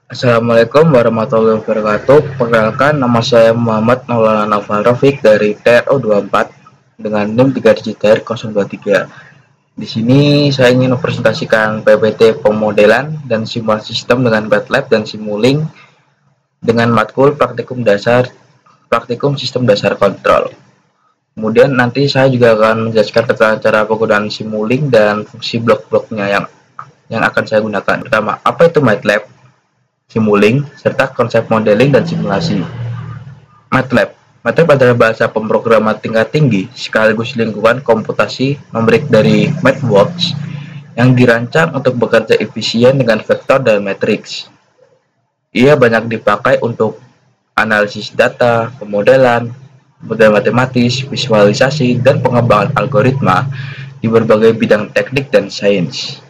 Assalamualaikum warahmatullahi wabarakatuh. Perkenalkan, nama saya Muhammad Maulana Naufal Rafiq dari TRO24 dengan NIM 3 Di sini saya ingin mempresentasikan PPT pemodelan dan simulasi sistem dengan MATLAB dan Simulink dengan matkul praktikum sistem dasar kontrol. Kemudian nanti saya juga akan menjelaskan tentang cara penggunaan Simulink dan fungsi blok-bloknya yang akan saya gunakan. Pertama, apa itu MATLAB, Simulink, serta konsep modeling dan simulasi. MATLAB adalah bahasa pemrograman tingkat tinggi sekaligus lingkungan komputasi numerik dari MathWorks yang dirancang untuk bekerja efisien dengan vektor dan matriks. Ia banyak dipakai untuk analisis data, pemodelan, model matematis, visualisasi, dan pengembangan algoritma di berbagai bidang teknik dan sains.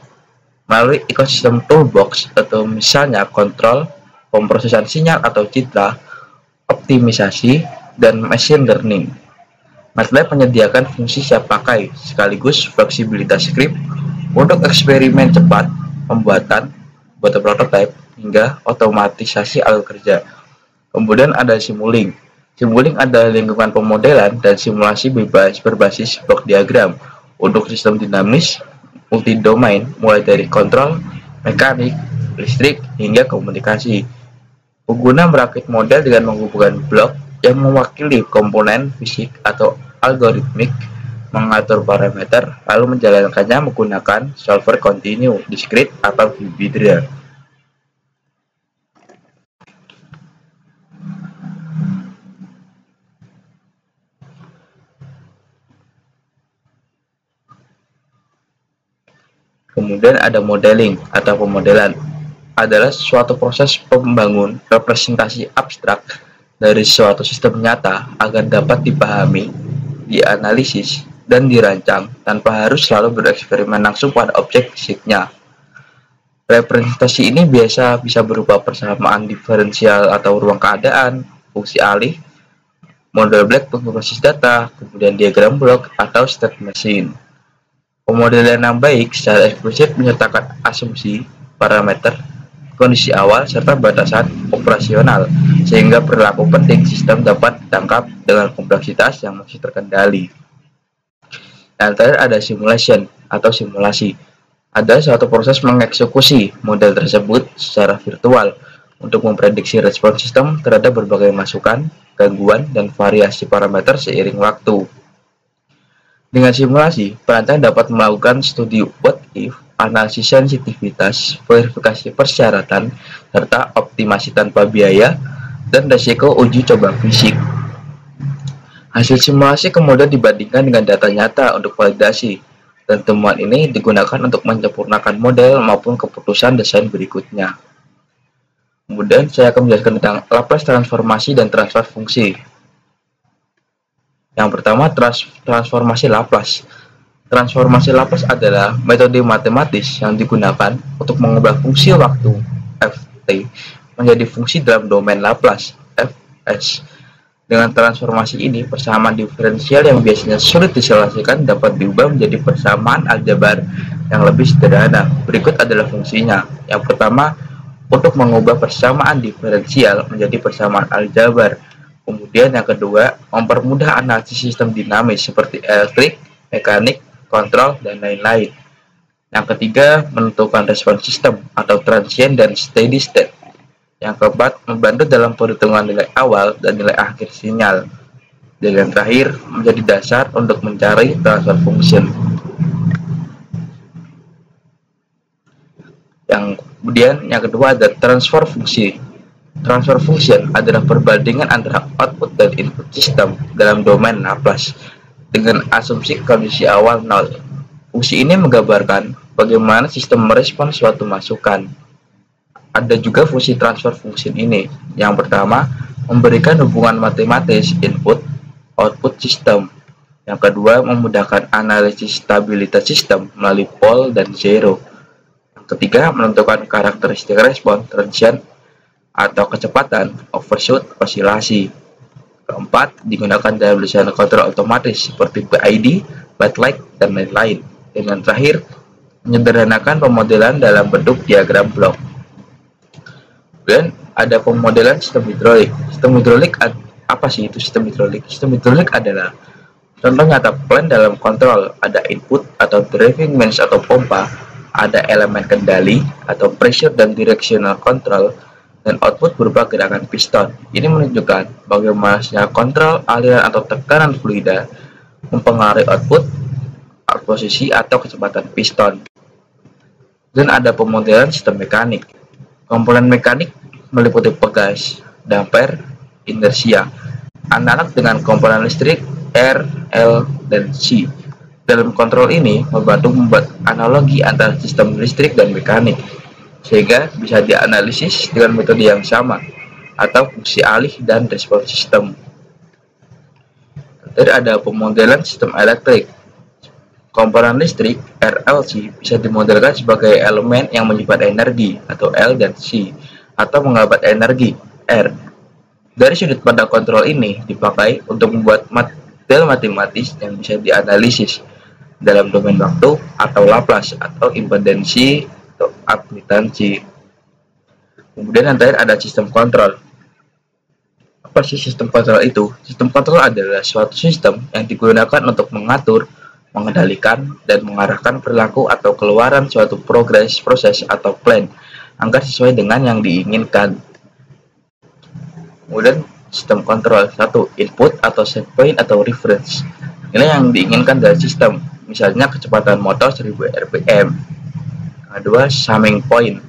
Melalui ekosistem toolbox atau misalnya kontrol, pemrosesan sinyal atau citra, optimisasi, dan machine learning. MATLAB menyediakan fungsi siap pakai sekaligus fleksibilitas script untuk eksperimen cepat, pembuatan prototipe, hingga otomatisasi alur kerja. Kemudian ada Simulink. Simulink adalah lingkungan pemodelan dan simulasi bebas berbasis blok diagram untuk sistem dinamis multi-domain, mulai dari kontrol, mekanik, listrik, hingga komunikasi. Pengguna merakit model dengan menghubungkan blok yang mewakili komponen fisik atau algoritmik, mengatur parameter, lalu menjalankannya menggunakan solver kontinu, discrete, atau hybridra. Kemudian ada modeling atau pemodelan, adalah suatu proses membangun representasi abstrak dari suatu sistem nyata agar dapat dipahami, dianalisis, dan dirancang tanpa harus selalu bereksperimen langsung pada objek fisiknya. Representasi ini biasa bisa berupa persamaan diferensial atau ruang keadaan, fungsi alih, model Black untuk basis data, kemudian diagram blok, atau state machine. Pemodelan yang baik secara eksplisit menyertakan asumsi, parameter, kondisi awal, serta batasan operasional, sehingga perilaku penting sistem dapat ditangkap dengan kompleksitas yang masih terkendali. Dan terakhir ada simulation atau simulasi. Ada suatu proses mengeksekusi model tersebut secara virtual untuk memprediksi respons sistem terhadap berbagai masukan, gangguan, dan variasi parameter seiring waktu. Dengan simulasi, perancang dapat melakukan studi what if, analisis sensitivitas, verifikasi persyaratan, serta optimasi tanpa biaya, dan risiko uji coba fisik. Hasil simulasi kemudian dibandingkan dengan data nyata untuk validasi, dan temuan ini digunakan untuk menyempurnakan model maupun keputusan desain berikutnya. Kemudian saya akan menjelaskan tentang Laplace transformasi dan transfer fungsi. Yang pertama, transformasi Laplace. Transformasi Laplace adalah metode matematis yang digunakan untuk mengubah fungsi waktu ft menjadi fungsi dalam domain Laplace fs. Dengan transformasi ini, persamaan diferensial yang biasanya sulit diselesaikan dapat diubah menjadi persamaan aljabar yang lebih sederhana. Berikut adalah fungsinya. Yang pertama, untuk mengubah persamaan diferensial menjadi persamaan aljabar. Kemudian yang kedua, mempermudah analisis sistem dinamis seperti elektrik, mekanik, kontrol, dan lain-lain. Yang ketiga, menentukan respons sistem atau transient dan steady state. Yang keempat, membantu dalam perhitungan nilai awal dan nilai akhir sinyal. Dan yang terakhir, menjadi dasar untuk mencari transfer function. Kemudian yang kedua ada transfer fungsi. Transfer function adalah perbandingan antara output dan input sistem dalam domain Laplace dengan asumsi kondisi awal 0. Fungsi ini menggambarkan bagaimana sistem merespons suatu masukan. Ada juga fungsi transfer function ini. Yang pertama, memberikan hubungan matematis input-output sistem. Yang kedua, memudahkan analisis stabilitas sistem melalui pole dan zero. Yang ketiga, menentukan karakteristik respon transient atau kecepatan overshoot osilasi. Keempat, digunakan dalam desain kontrol otomatis seperti PID, backlight, dan lain-lain. Dan yang terakhir, menyederhanakan pemodelan dalam bentuk diagram blok. Dan ada pemodelan sistem hidrolik. Sistem hidrolik apa sih itu sistem hidrolik? Sistem hidrolik adalah contoh nyata plant dalam kontrol. Ada input atau driving means atau pompa, ada elemen kendali atau pressure dan directional control, dan output berupa gerakan piston. Ini menunjukkan bagaimana kontrol aliran atau tekanan fluida mempengaruhi output, posisi atau kecepatan piston. Dan ada pemodelan sistem mekanik. Komponen mekanik meliputi pegas, damper, inersia, analog dengan komponen listrik R, L, dan C. Dalam kontrol ini membantu membuat analogi antara sistem listrik dan mekanik, sehingga bisa dianalisis dengan metode yang sama, atau fungsi alih dan respon sistem. Terakhir ada pemodelan sistem elektrik. Komponen listrik RLC bisa dimodelkan sebagai elemen yang menyimpan energi atau L dan C, atau menghambat energi R. Dari sudut pandang kontrol ini dipakai untuk membuat model matematis yang bisa dianalisis dalam domain waktu atau Laplace atau impedansi atau admitansi. Kemudian yang terakhir ada sistem kontrol. Apa sih sistem kontrol itu? Sistem kontrol adalah suatu sistem yang digunakan untuk mengatur, mengendalikan, dan mengarahkan perilaku atau keluaran suatu proses atau plan agar sesuai dengan yang diinginkan. Kemudian sistem kontrol. 1. Input atau set point atau reference. Ini yang diinginkan dari sistem, misalnya kecepatan motor 1000 rpm. Kedua, summing point,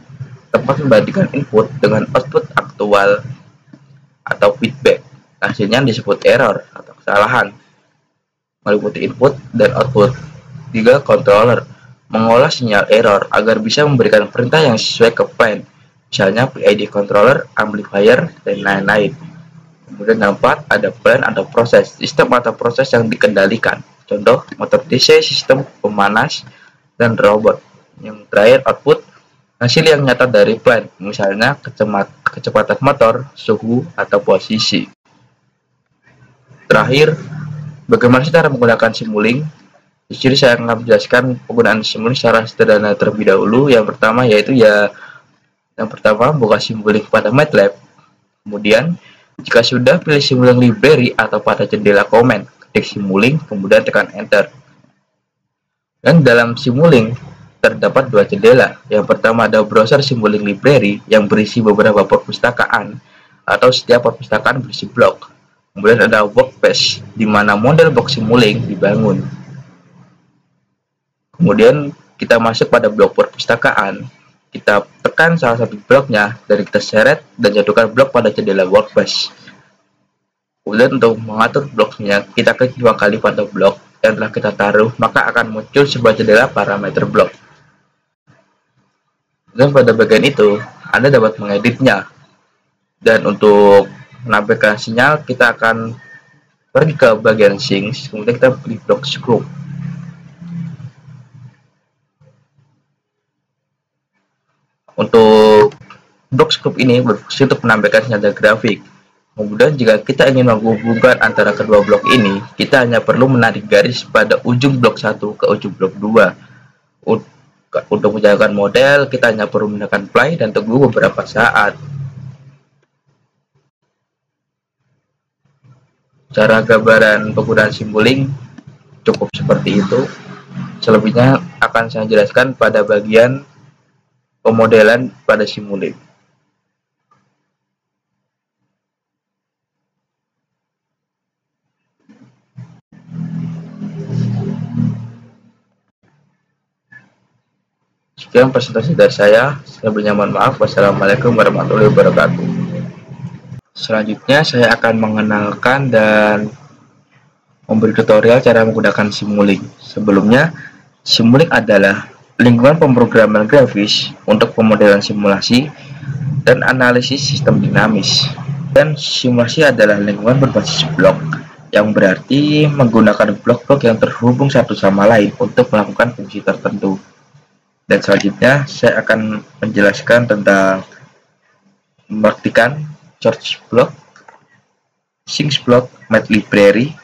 tempat membandingkan input dengan output aktual atau feedback. Hasilnya disebut error atau kesalahan, meliputi input dan output. 3. Controller, mengolah sinyal error agar bisa memberikan perintah yang sesuai ke plan, misalnya PID controller, amplifier, dan lain-lain. Kemudian yang 4 ada plan atau proses, sistem atau proses yang dikendalikan. Contoh motor DC, sistem pemanas, dan robot. Yang terakhir output, hasil yang nyata dari plan, misalnya kecepatan motor, suhu, atau posisi. Terakhir, bagaimana cara menggunakan Simulink? Di sini saya akan menjelaskan penggunaan Simulink secara sederhana terlebih dahulu. Yang pertama buka Simulink pada MATLAB. Kemudian, jika sudah pilih Simulink Library atau pada jendela komen, ketik Simulink, kemudian tekan Enter. Dan dalam Simulink terdapat dua jendela. Yang pertama ada browser Simulink Library yang berisi beberapa perpustakaan atau setiap perpustakaan berisi blok. Kemudian ada workbench, di mana model box Simulink dibangun. Kemudian kita masuk pada blok perpustakaan, kita tekan salah satu bloknya, dan kita seret dan jatuhkan blok pada jendela workbench. Kemudian untuk mengatur bloknya, kita klik 2 kali pada blok yang telah kita taruh, maka akan muncul sebuah jendela parameter blok. Dan pada bagian itu, Anda dapat mengeditnya. Dan untuk menampilkan sinyal, kita akan pergi ke bagian Syncs, kemudian kita pilih blok scope. Untuk blok scope ini berfungsi untuk menampilkan sinyal grafik. Kemudian jika kita ingin menghubungkan antara kedua blok ini, kita hanya perlu menarik garis pada ujung blok 1 ke ujung blok 2. Untuk menjalankan model, kita hanya perlu menekan play dan tunggu beberapa saat. Cara gambaran penggunaan Simulink cukup seperti itu. Selebihnya akan saya jelaskan pada bagian pemodelan pada Simulink. Sekian presentasi dari saya. Sebelumnya mohon maaf. Wassalamualaikum warahmatullahi wabarakatuh. Selanjutnya saya akan mengenalkan dan memberi tutorial cara menggunakan Simulink. Sebelumnya, Simulink adalah lingkungan pemrograman grafis untuk pemodelan simulasi dan analisis sistem dinamis. Dan simulasi adalah lingkungan berbasis blok, yang berarti menggunakan blok-blok yang terhubung satu sama lain untuk melakukan fungsi tertentu. Dan selanjutnya saya akan menjelaskan tentang mengartikan Source block, Syncs block, Mat library,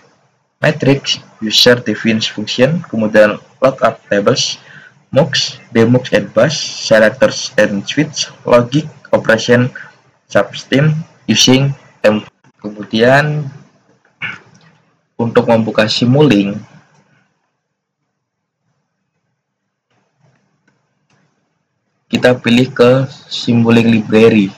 matrix, user defines function, kemudian lookup tables, mux, demux and bus, selectors and switch, logic, operation, subsystem using M. Kemudian untuk membuka Simulink, kita pilih ke Simulink Library.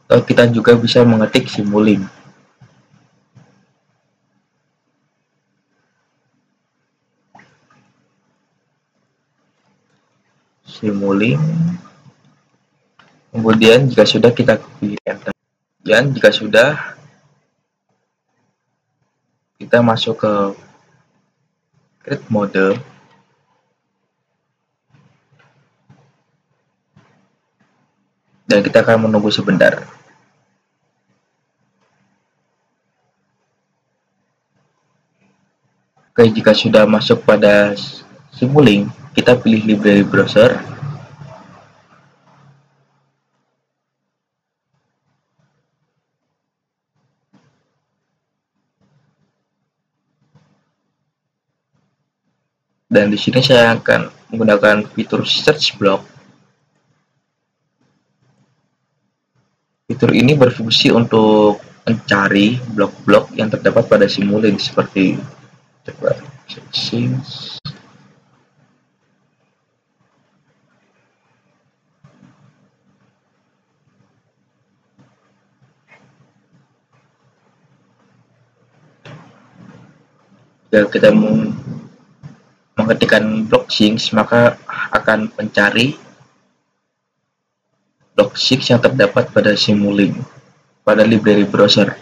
Kita juga bisa mengetik Simulink. Simulink. Kemudian jika sudah kita pilih enter. Dan jika sudah, kita masuk ke create mode. Dan kita akan menunggu sebentar. Oke, jika sudah masuk pada Simulink, kita pilih library browser. Dan di sini saya akan menggunakan fitur search block. Fitur ini berfungsi untuk mencari blok-blok yang terdapat pada Simulink seperti coba searching. Jika kita mengetikkan blockchains, maka akan mencari blockchains yang terdapat pada Simulink pada library browser.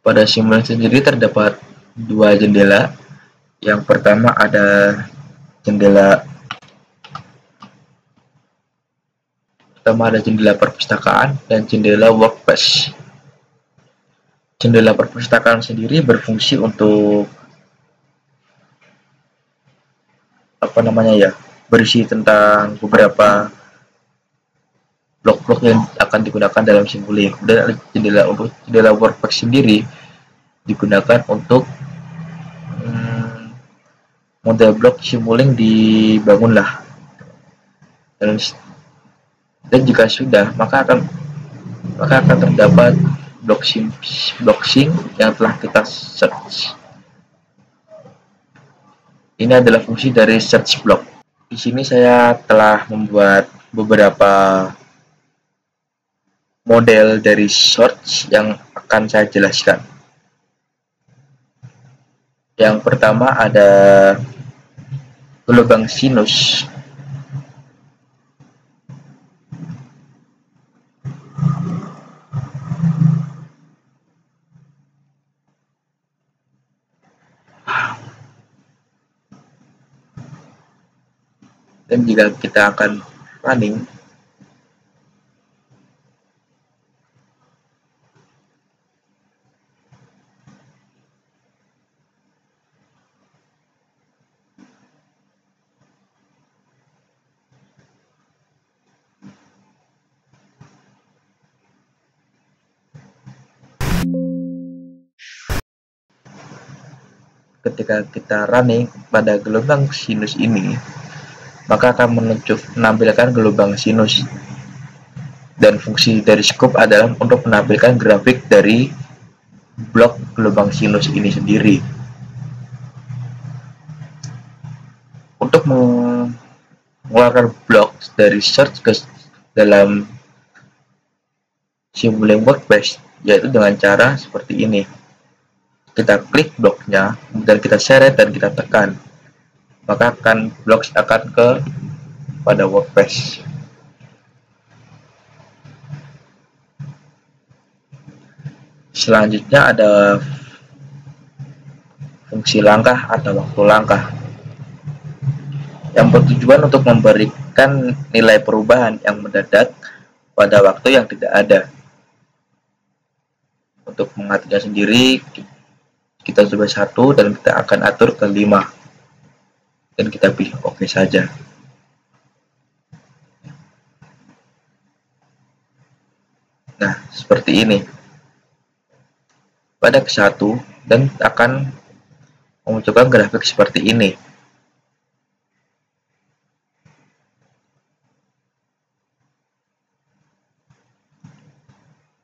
Pada Simulink sendiri terdapat dua jendela. Yang pertama ada jendela perpustakaan dan jendela workspace. Jendela perpustakaan sendiri berfungsi untuk berisi tentang beberapa blok-blok yang akan digunakan dalam Simulink. Dan jendela workspace sendiri digunakan untuk model blok Simulink dibangunlah. Dan jika sudah, maka akan terdapat blockchain yang telah kita search. Ini adalah fungsi dari search block. Di sini saya telah membuat beberapa model dari search yang akan saya jelaskan. Yang pertama ada gelombang sinus. Dan jika kita akan running, ketika kita running pada gelombang sinus ini, maka akan menampilkan gelombang sinus. Dan fungsi dari scope adalah untuk menampilkan grafik dari blok gelombang sinus ini sendiri. Untuk mengeluarkan blok dari search ke dalam Simulink Workspace, yaitu dengan cara seperti ini. Kita klik bloknya, kemudian kita seret dan kita tekan, maka blok akan ke pada workspace. Selanjutnya ada fungsi langkah atau waktu langkah yang bertujuan untuk memberikan nilai perubahan yang mendadak pada waktu yang tidak ada. Untuk mengaturnya sendiri, kita coba 1 dan kita akan atur ke 5 dan kita pilih OK saja. Nah, seperti ini pada ke 1 dan akan memunculkan grafik seperti ini.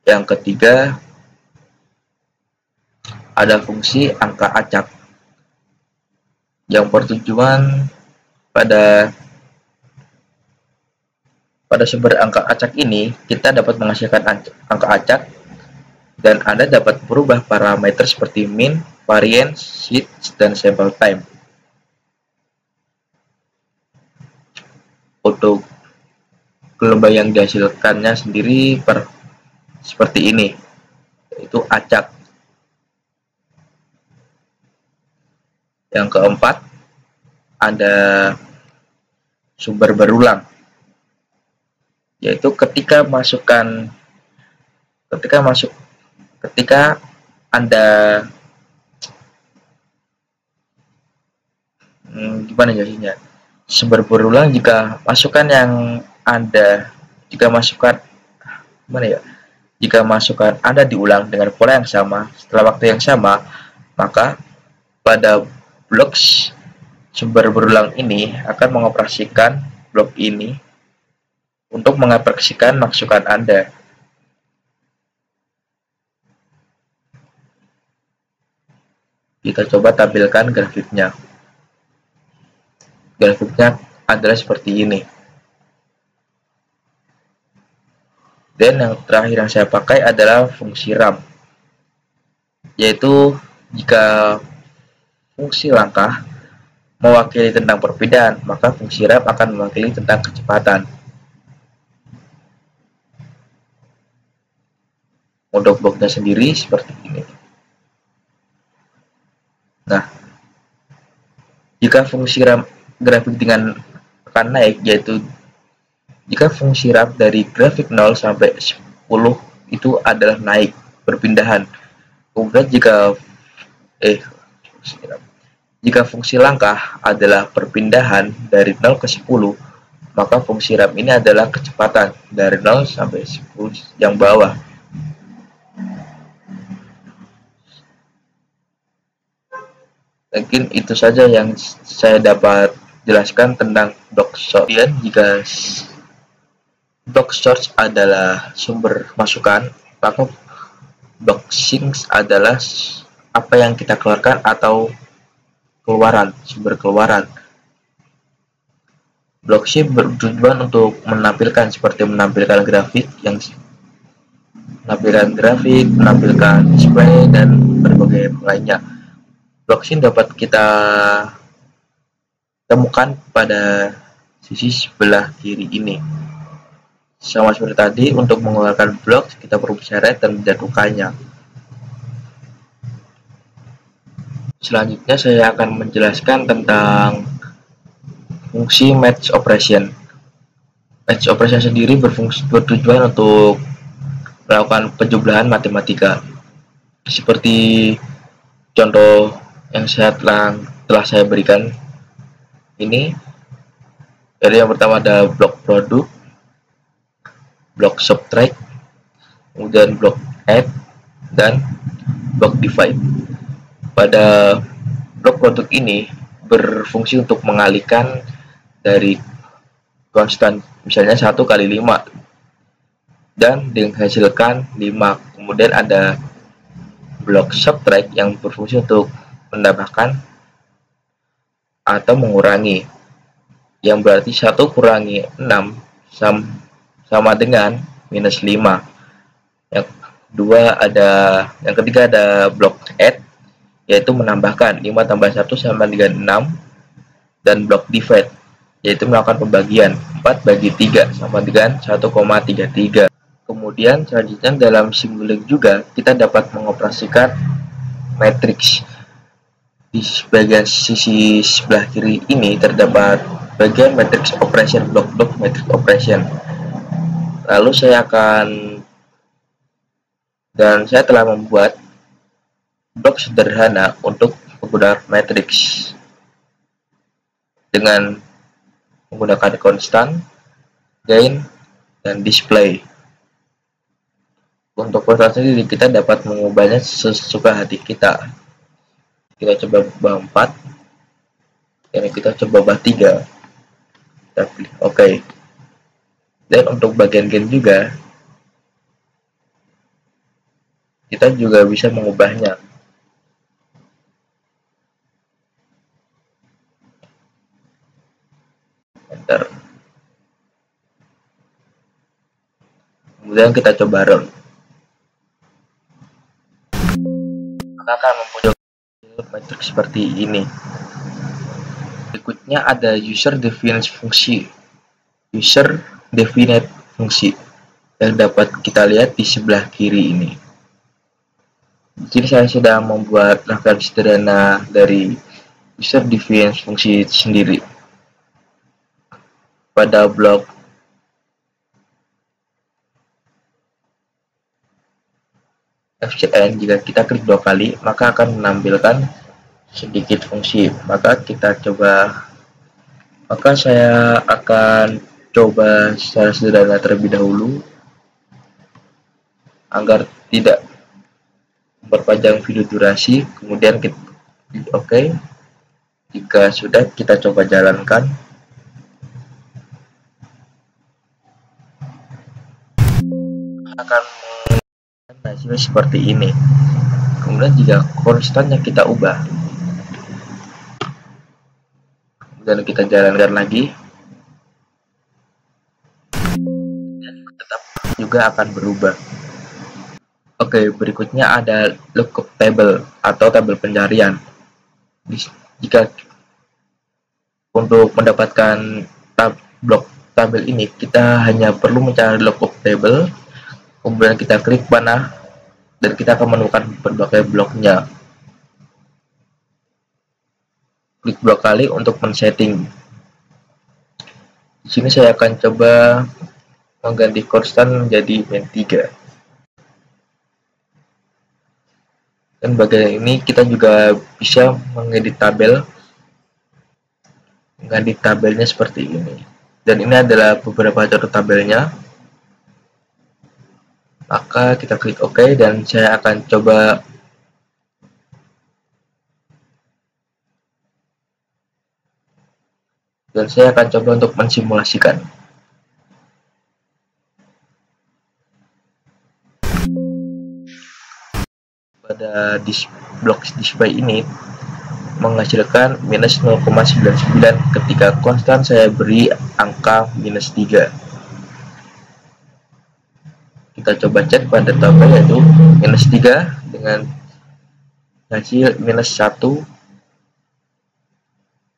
Yang ketiga, ada fungsi angka acak yang bertujuan pada sumber angka acak ini kita dapat menghasilkan angka acak, dan Anda dapat merubah parameter seperti min, variance, hits, dan sample time. Untuk gelombang yang dihasilkannya sendiri seperti ini, yaitu acak. Yang keempat, ada sumber berulang, yaitu ketika Anda gimana jadinya, sumber berulang jika masukan Anda diulang dengan pola yang sama setelah waktu yang sama, maka pada blok sumber berulang ini akan mengoperasikan blok ini untuk mengoperasikan masukan Anda. Kita coba tampilkan grafiknya. Grafiknya adalah seperti ini. Dan yang terakhir yang saya pakai adalah fungsi RAM, yaitu jika fungsi langkah mewakili tentang perpindahan, maka fungsi RAM akan mewakili tentang kecepatan. Untuk bloknya sendiri seperti ini. Nah, jika fungsi RAM grafik dengan akan naik, yaitu jika fungsi RAM dari grafik 0 sampai 10 itu adalah naik, berpindahan. Kemudian jika fungsi langkah adalah perpindahan dari 0 ke 10, maka fungsi RAM ini adalah kecepatan dari 0 sampai 10 yang bawah. Mungkin itu saja yang saya dapat jelaskan tentang block source. Dan jika block source adalah sumber masukan, maka block sinks adalah apa yang kita keluarkan atau keluaran, sumber keluaran. Block shift bertujuan untuk menampilkan grafik, menampilkan display, dan berbagai lainnya. Blockchain dapat kita temukan pada sisi sebelah kiri ini. Sama seperti tadi, untuk mengeluarkan blok kita perlu seret dan menjatuhkannya. Selanjutnya saya akan menjelaskan tentang fungsi match operation. Match operation sendiri bertujuan untuk melakukan penjumlahan matematika. Seperti contoh yang telah saya berikan ini. Jadi yang pertama ada blok produk, blok subtract, kemudian blok add, dan blok divide. Pada blok produk ini berfungsi untuk mengalihkan dari konstan, misalnya 1 kali 5, dan dihasilkan 5. Kemudian ada blok subtract yang berfungsi untuk menambahkan atau mengurangi, yang berarti 1 kurangi 6 sama dengan minus 5. Yang ketiga ada blok add, yaitu menambahkan 5 tambah 1 sama dengan 6, dan blok divide, yaitu melakukan pembagian 4 bagi 3 sama dengan 1,33. Kemudian selanjutnya dalam simulink juga kita dapat mengoperasikan matriks. Di bagian sisi sebelah kiri ini terdapat bagian matrix operation, blok-blok matrix operation. Lalu saya telah membuat blok sederhana untuk penggunaan matrix dengan menggunakan konstan, gain, dan display. Untuk konstan sendiri kita dapat mengubahnya sesuka hati kita. Kita coba ubah 4, dan kita coba ubah 3. Kita klik OK. Dan untuk bagian gen juga, kita juga bisa mengubahnya. Enter. Kemudian kita coba run. Maka akan mempunyai matriks seperti ini. Berikutnya ada user defined funksi. User defined funksi yang dapat kita lihat di sebelah kiri ini. Di sini saya sudah membuat rangkaian sederhana dari user defined funksi sendiri. Pada blok FCN, jika kita klik 2 kali, maka akan menampilkan sedikit fungsi. Maka saya akan coba secara sederhana terlebih dahulu agar tidak memperpanjang video durasi. Kemudian kita klik OK. Jika sudah, kita coba jalankan. Akan hasilnya seperti ini. Kemudian jika konstannya kita ubah, dan kita jalankan lagi, dan tetap juga akan berubah. Oke, berikutnya ada lookup table atau tabel pencarian. Jika untuk mendapatkan blok tabel ini, kita hanya perlu mencari lookup table, kemudian kita klik panah, dan kita akan menemukan berbagai bloknya. Klik 2 kali untuk men-setting. Di sini saya akan coba mengganti konstan menjadi min3. Dan bagian ini kita juga bisa mengedit tabel. Mengedit tabelnya seperti ini. Dan ini adalah beberapa contoh tabelnya. Maka kita klik OK, dan saya akan coba untuk mensimulasikan. Pada blok display ini menghasilkan minus 0,99 ketika konstan saya beri angka minus 3. Kita coba cek pada tabel, yaitu minus 3 dengan hasil minus 1,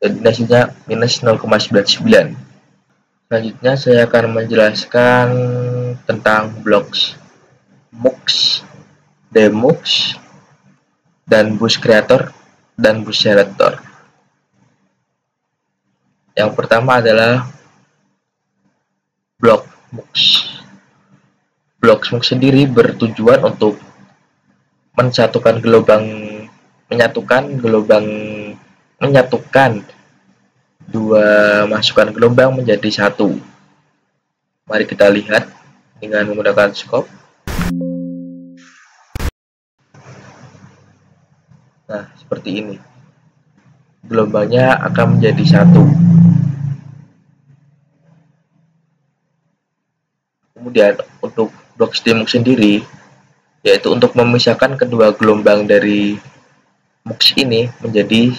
dan hasilnya minus 0,99. Selanjutnya saya akan menjelaskan tentang blocks MUX, DMUX, dan bus creator dan bus selector. Yang pertama adalah blok MUX. Blok MUX sendiri bertujuan untuk menyatukan dua masukan gelombang menjadi satu. Mari kita lihat dengan menggunakan scope. Nah, seperti ini. Gelombangnya akan menjadi satu. Kemudian untuk blok MUX sendiri, yaitu untuk memisahkan kedua gelombang dari MUX ini menjadi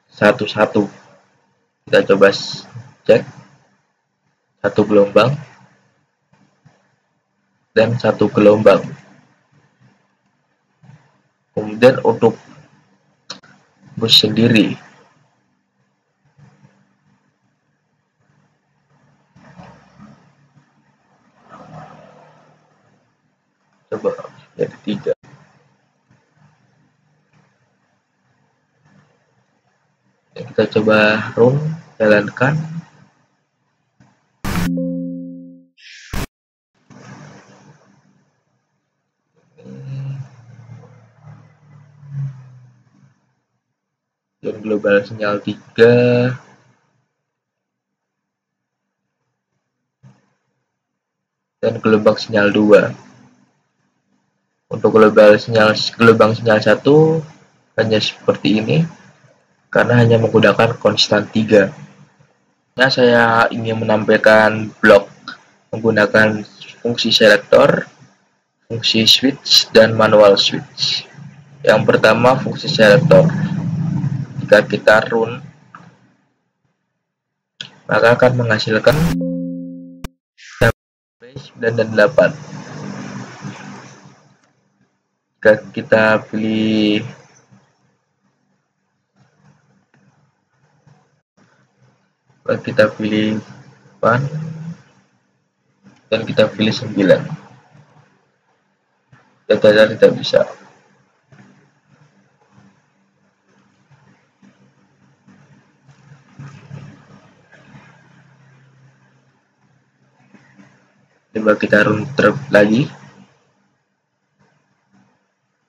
satu-satu. Kita coba cek, satu gelombang dan satu gelombang. Kemudian untuk bus sendiri, coba jadi 3. Kita coba run, jalankan. Dan global sinyal 3, dan gelombang sinyal 2. Untuk gelombang sinyal 1 hanya seperti ini karena hanya menggunakan konstan 3. Nah, saya ingin menampilkan blok menggunakan fungsi selector, fungsi switch, dan manual switch. Yang pertama, fungsi selector. Jika kita run, maka akan menghasilkan 9 dan 8. Jika kita pilih pan dan kita pilih 9, datanya tidak bisa. Coba kita run lagi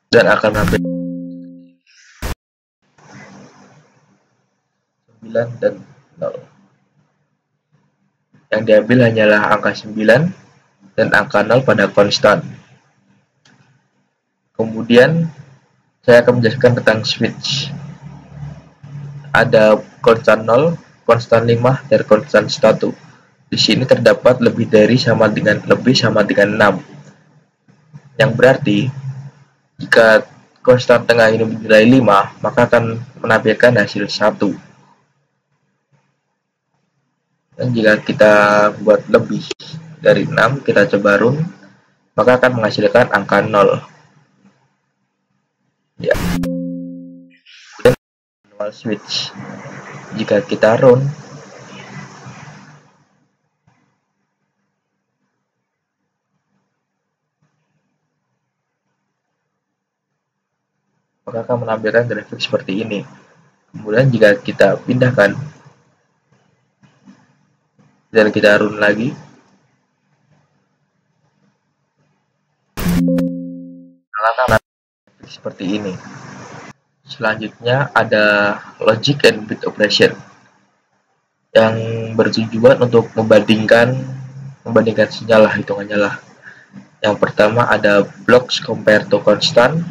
dan akan ambil 9 dan 0. Yang diambil hanyalah angka 9 dan angka 0 pada konstan. Kemudian saya akan menjelaskan tentang switch. Ada konstan 0, konstan 5, dan konstan 1. Di sini terdapat lebih sama dengan 6. Yang berarti jika konstan tengah ini bernilai 5, maka akan menampilkan hasil 1. Dan jika kita buat lebih dari 6, kita coba run, maka akan menghasilkan angka 0. Ya. Dan manual switch. Jika kita run, maka akan menampilkan grafik seperti ini. Kemudian jika kita pindahkan dan kita run lagi, maka akan seperti ini. Selanjutnya ada logic and bit operation yang bertujuan untuk membandingkan sinyal lah, hitungannya lah. Yang pertama ada blocks compare to constant.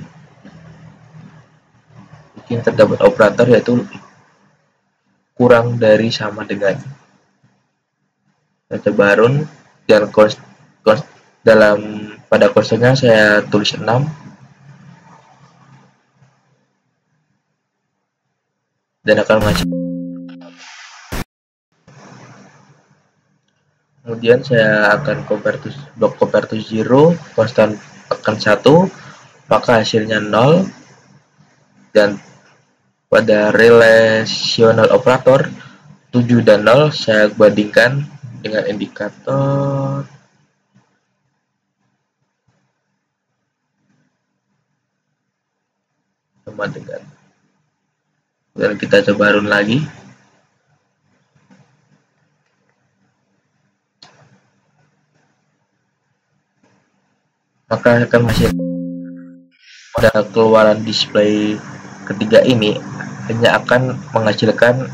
Ini terdapat operator yaitu kurang dari sama dengan. Saya coba run dan pada konstannya saya tulis 6. Dan akan menghasilkan. Kemudian saya akan block compare to 0, konstan akan 1, maka hasilnya 0. Dan pada relational operator 7 dan 0 saya bandingkan dengan indikator sama dengan. Dan kita coba run lagi, maka akan masih pada keluaran display ketiga ini hanya akan menghasilkan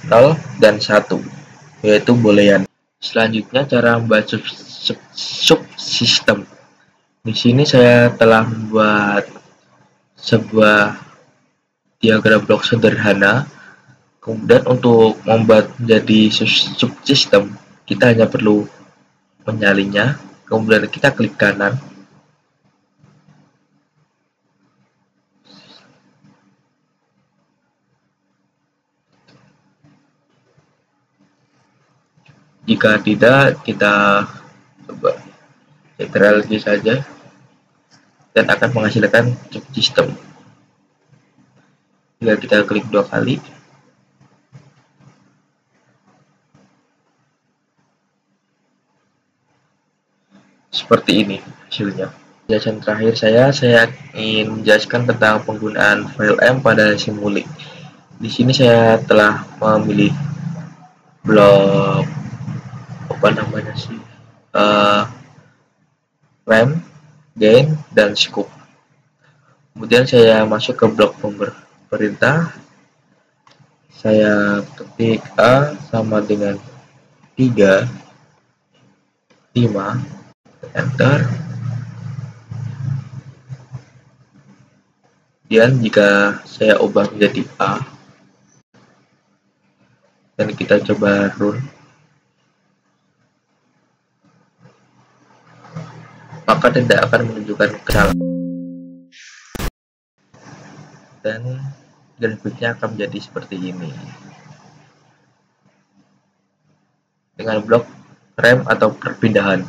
0 dan 1, yaitu boolean. Selanjutnya cara membuat subsistem. Di sini saya telah membuat sebuah diagram blok sederhana. Kemudian untuk membuat menjadi subsistem, kita hanya perlu menyalinya. Kemudian kita klik kanan. Jika tidak, kita coba ctrl lagi saja dan akan menghasilkan subsistem. Jika kita klik 2 kali, seperti ini hasilnya. Penjelasan terakhir saya ingin menjelaskan tentang penggunaan file M pada Simulink. Di sini saya telah memilih blok RAM, gain, dan scope. Kemudian saya masuk ke blok perintah. Saya ketik A sama dengan 3, 5, enter. Kemudian jika saya ubah menjadi A dan kita coba run, maka tidak akan menunjukkan kesalahan dan grafiknya akan menjadi seperti ini dengan blok rem atau perpindahan.